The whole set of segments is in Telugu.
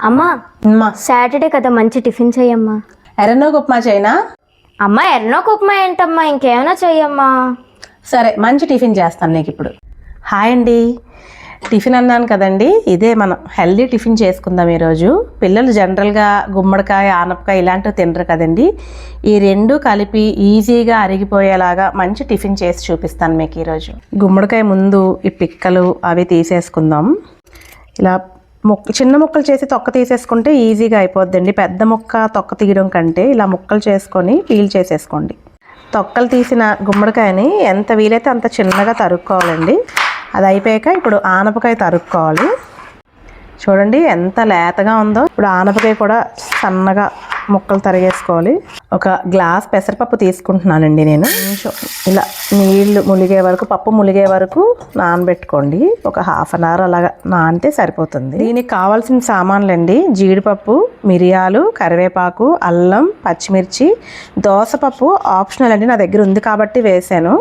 అమ్మా అమ్మా సాటర్డే కదా మంచి టిఫిన్ చెయ్యమ్మా. ఎర్రనోకు ఉప్మా చేయనా? అమ్మా ఎర్రనోకు ఉప్మా ఏంటమ్మా, ఇంకేమైనా చెయ్యమ్మా. సరే మంచి టిఫిన్ చేస్తాను నీకు ఇప్పుడు. హాయ్ అండి, టిఫిన్ అన్నాను కదండి, ఇదే మనం హెల్దీ టిఫిన్ చేసుకుందాం ఈరోజు. పిల్లలు జనరల్గా గుమ్మడికాయ ఆనపకాయ ఇలాంటివి తినరు కదండి. ఈ రెండు కలిపి ఈజీగా అరిగిపోయేలాగా మంచి టిఫిన్ చేసి చూపిస్తాను మీకు ఈరోజు. గుమ్మడికాయ ముందు ఈ పిక్కలు అవి తీసేసుకుందాం. ఇలా చిన్న ముక్కలు చేసి తొక్క తీసేసుకుంటే ఈజీగా అయిపోద్దండి. పెద్ద ముక్క తొక్క తీయడం కంటే ఇలా ముక్కలు చేసుకొని పీల్ చేసేసుకోండి. తొక్కలు తీసిన గుమ్మడికాయని ఎంత వీలైతే అంత చిన్నగా తరుక్కోవాలండి. అది అయిపోయాక ఇప్పుడు ఆనపకాయ తరుక్కోవాలి. చూడండి ఎంత లేతగా ఉందో. ఇప్పుడు ఆనపకాయ కూడా సన్నగా ముక్కలు తరిగేసుకోవాలి. ఒక గ్లాస్ పెసరపప్పు తీసుకుంటున్నానండి నేను. కొంచెం ఇలా నీళ్లు ములిగే వరకు, పప్పు ములిగే వరకు నానబెట్టుకోండి. ఒక హాఫ్ అన్ అవర్ అలాగా నానితే సరిపోతుంది. దీనికి కావాల్సిన సామాన్లు అండి: జీడిపప్పు, మిరియాలు, కరివేపాకు, అల్లం, పచ్చిమిర్చి, దోసపప్పు ఆప్షనల్ అండి, నా దగ్గర ఉంది కాబట్టి వేసాను.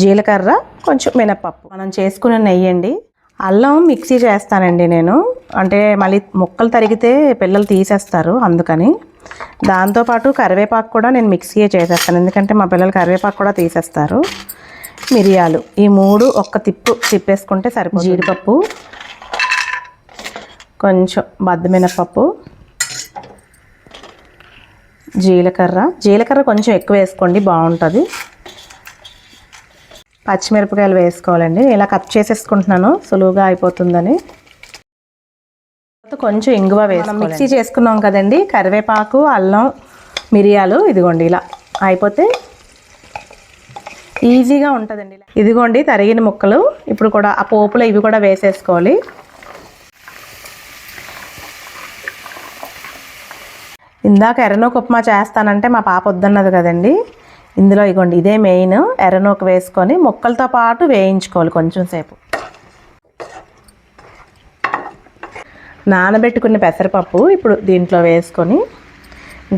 జీలకర్ర, కొంచెం మినపప్పు, మనం చేసుకునే నెయ్యి అండి. అల్లం మిక్సీ చేస్తానండి నేను, అంటే మళ్ళీ ముక్కలు తరిగితే పిల్లలు తీసేస్తారు అందుకని. దాంతోపాటు కరివేపాకు కూడా నేను మిక్సీ చేసేస్తాను, ఎందుకంటే మా పిల్లలు కరివేపాకు కూడా తీసేస్తారు. మిరియాలు ఈ మూడు ఒక్క తిప్పేసుకుంటే సరిపోతుంది. జీడిపప్పు, కొంచెం బద్దమినపప్పు, జీలకర్ర కొంచెం ఎక్కువ వేసుకోండి, బాగుంటుంది. పచ్చిమిరపకాయలు వేసుకోవాలండి. ఇలా కట్ చేసేసుకుంటున్నాను సులువుగా అయిపోతుందని. కొంచెం ఇంగువ వేసుకోవాలి. మిక్సీ చేసుకున్నాం కదండి, కరివేపాకు, అల్లం, మిరియాలు, ఇదిగోండి ఇలా అయిపోతే ఈజీగా ఉంటుందండి. ఇదిగోండి తరిగిన ముక్కలు. ఇప్పుడు కూడా ఆ పోపులో ఇవి కూడా వేసేసుకోవాలి. ఇందాక ఎర్రనోకు ఉప్మా చేస్తానంటే మా పాప వద్దన్నది కదండి, ఇందులో ఇగోండి ఇదే మెయిన్. ఎర్రనూక వేసుకొని ముక్కలతో పాటు వేయించుకోవాలి కొంచెం సేపు. నానబెట్టుకున్న పెసరపప్పు ఇప్పుడు దీంట్లో వేసుకొని,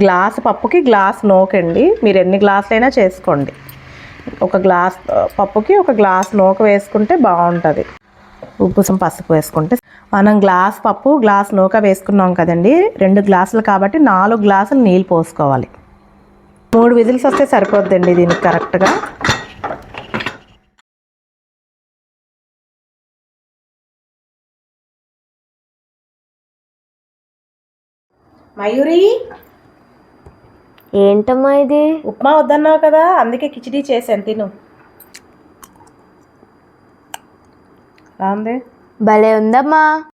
గ్లాసు పప్పుకి గ్లాస్ నూకండి, మీరు ఎన్ని గ్లాసులైనా చేసుకోండి. ఒక గ్లాస్ పప్పుకి ఒక గ్లాస్ నూక వేసుకుంటే బాగుంటుంది. ఉప్పు పసుపు వేసుకుంటే, మనం గ్లాస్ పప్పు గ్లాస్ నూక వేసుకున్నాం కదండి, 2 గ్లాసులు కాబట్టి 4 గ్లాసులు నీళ్ళు పోసుకోవాలి. 3 విజిల్స్ వస్తే సరిపోద్దండి దీనికి కరెక్ట్గా. మయూరి, ఏంటమ్మా ఇది? ఉప్మా వద్దన్నావు కదా, అందుకే కిచిడీ చేసాను, తిను. రాందే భలే ఉందమ్మా.